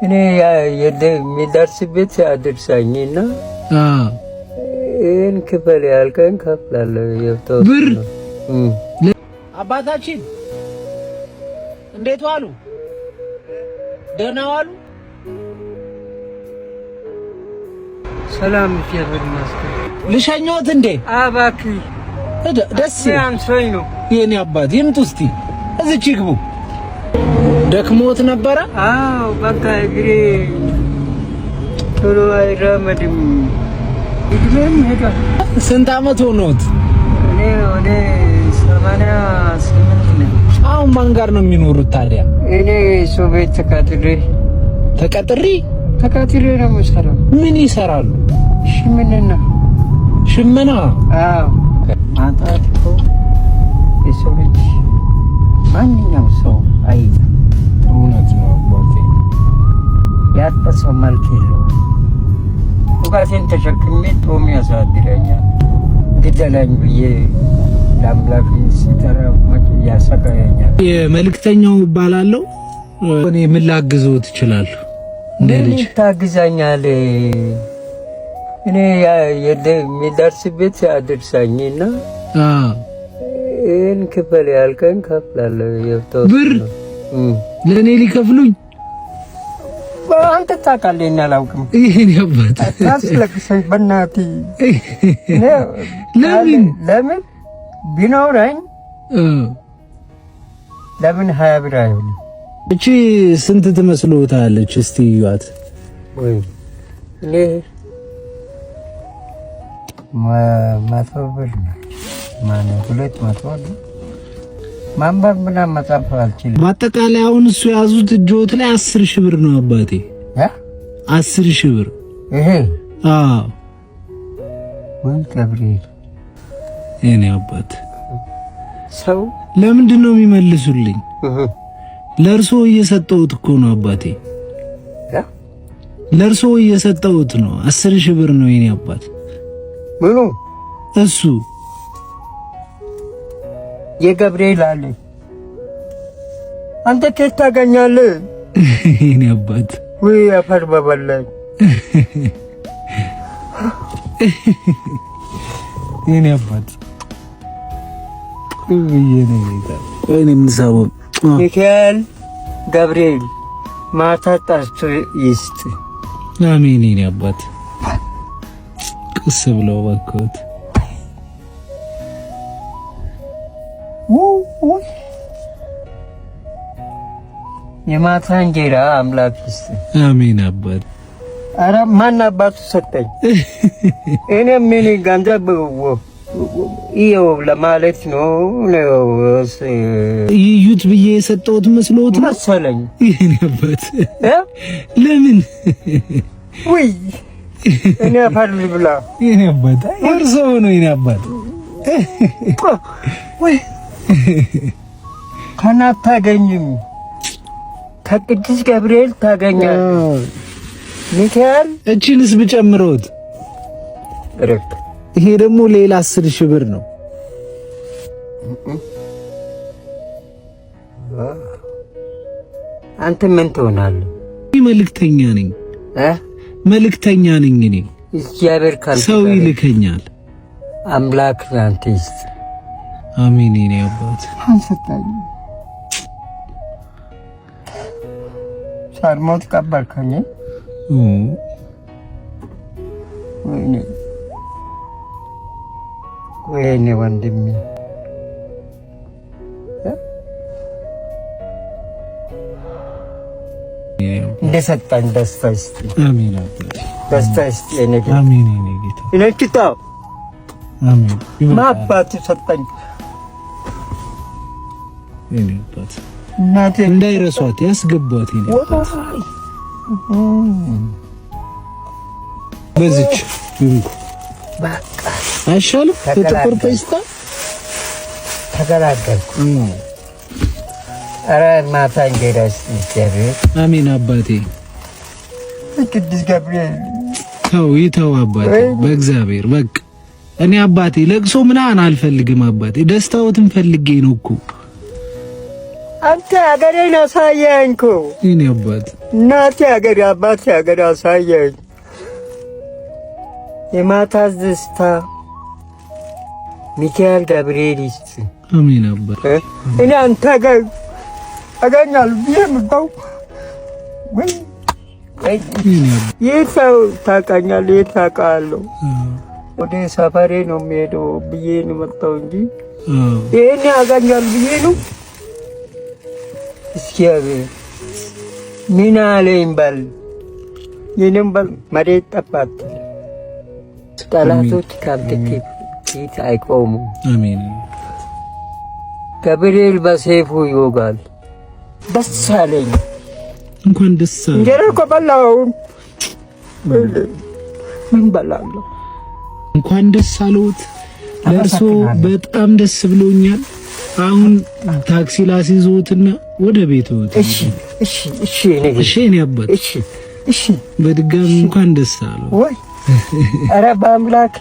እኔ የሚደርስበት አድርሳኝና ይህን ክፈል ያልከኝ ከፍላለሁ። ብር አባታችን እንዴት ዋሉ? ደህና ዋሉ? ሰላም ይፈር ማስከ ልሸኞት እንዴ? አባኪ ደስ ያንሶኝ ነው የኔ አባት። ይምጡ እስቲ እዚች ይግቡ። ደክሞት ነበረ? አዎ በቃ እግሬ ቶሎ አይራመድም። እግሬም ሄዷል። ስንት አመት ሆኖት? እኔ ወደ 88 ነኝ። አሁን ማን ጋር ነው የሚኖሩት ታዲያ? እኔ ሰው ቤት ተቀጥሬ ነው የምሰራው። ምን ይሰራሉ? ሽመና? አዎ ማጣት እኮ የሰው ልጅ ማንኛውም ሰው አይይዝም። እውነት ነው አባቴ። ያጠሰው መልክ የለውም። እውቀቴን ተሸክሜ ጦም ያሳድረኛል። ግደለኝ ብዬ ለአምላክ ሲጠራ ያሰቃየኛል። የመልእክተኛው እባላለሁ። እኔ ምን ላግዘው ትችላለሁ? እንደ ልጅ ታግዛኛል። እኔ የሚደርስበት አድርሳኝና ይህን ክፈል ያልከኝ ከፍላለሁ። ብር ለእኔ ሊከፍሉኝ? አንተ ታውቃለህ፣ እኔ አላውቅም። ይሄን ያባት ታስለቅሰኝ በእናትህ። ለምን ቢኖረኝ ለምን 20 ብር አይሆንም? እቺ ስንት ትመስሎታለች? እስቲ ይዋት ወይ እኔ 100 ብር ማለት 200 ነው። ማንበብ ምናምን መጻፍ አልችልም። በአጠቃላይ አሁን እሱ ያዙት እጆት ላይ 10 ሺህ ብር ነው አባቴ። 10 ሺህ ብር ይሄ? አዎ። ወይ ገብርኤል የኔ አባት ሰው ለምንድን ነው የሚመልሱልኝ? ለእርሶ እየሰጠሁት እኮ ነው አባቴ። ለእርሶ እየሰጠሁት ነው። 10 ሺህ ብር ነው የኔ አባት። ምኑ? እሱ የገብርኤል አለ። አንተ ከየት ታገኛለህ? የኔ አባት ወይ አፈር በበላኝ። የኔ አባት የኔ ጌታ ወይኔ ምንሳው ሚካኤል ገብርኤል ማታ ጠርቶ ይስጥ። አሜን። የኔ አባት ቀስ ብለው ባከውት የማታ እንጀራ አምላክ ይስጥ። አሜን አባት። ኧረ ማን አባቱ ሰጠኝ? እኔ ምን ገንዘብ ይኸው ለማለት ነው ይዩት ብዬ የሰጠሁት መስሎት መሰለኝ። የኔ አባት ለምን ወይ እኔ አፈር ልብላ? የኔ አባት እርሶ ነው የኔ አባት። ወይ ከናት ታገኝም ከቅዱስ ገብርኤል ታገኛለህ። ሚካኤል እቺንስ ብጨምረውት ረክ ይሄ ደግሞ ሌላ 10 ሺህ ብር ነው። አንተ ምን ትሆናለህ? መልእክተኛ ነኝ መልእክተኛ ነኝ እኔ። እግዚአብሔር ካንተ ሰው ይልከኛል። አምላክ አንተ ይስጥ። አሜን የኔ አባት። አንሰጣኝ ሳልሞት ቀበርከኝ። ወይኔ ወንድሜ እንደሰጣኝ ደስታ ይስጥ። አሜን አባት። ደስታ ይስጥ የኔ ጌታ። አሜን የኔ ጌታ። እኔ ጌታ አሜን። ማባት ሰጠኝ የኔ አባት። እናቴ እንዳይረሷት ያስገቧት የኔ አባት። በዚች ይንኩ በቃ አይሻልም? የጥቁር ፔስታ ተገላገልኩ። ኧረ ማታ እንጀራ ይስጥልኝ። አሜን አባቴ። ቅዱስ ገብርኤል ይተው አባቴ፣ በእግዚአብሔር በቃ። እኔ አባቴ ለቅሶ ምናምን አልፈልግም አባቴ፣ ደስታዎትን ፈልጌ ነው እኮ። አንተ አገሬን አሳየኝ እኮ የኔ አባት እናቴ አገሬ አባቴ አገሬ አሳየኝ። የማታ ደስታ ሚካኤል ገብርኤል ይስጥ። አሜን አባት። እኔ አንተ ጋር አገኛለሁ ብዬ የምባው ወይ የት ታውቃኛለህ? የት ታውቃለሁ? ወደ ሰፈሬ ነው የምሄደው ብዬ ነው መጣሁ እንጂ ይሄን አገኛለሁ ብዬ ነው። እስኪ ምን አለኝ በል የኔም በል መሬት ጠባት። ጠላቶች ካልተከፍ ፊት አይቆሙም። አሜን። ገብርኤል በሰይፉ ይወጋል። ደስ አለኝ። እንኳን ደስ አለ። እንጀራ እኮ በላሁ። ምን በላለሁ? እንኳን ደስ አለዎት። ለእርሶ በጣም ደስ ብሎኛል። አሁን ታክሲ ላስይዞትና ወደ ቤት ወጥ። እሺ እሺ እሺ እሺ እኔ አባት እሺ እሺ። በድጋሚ እንኳን ደስ አለው። ወይ ኧረ በአምላክ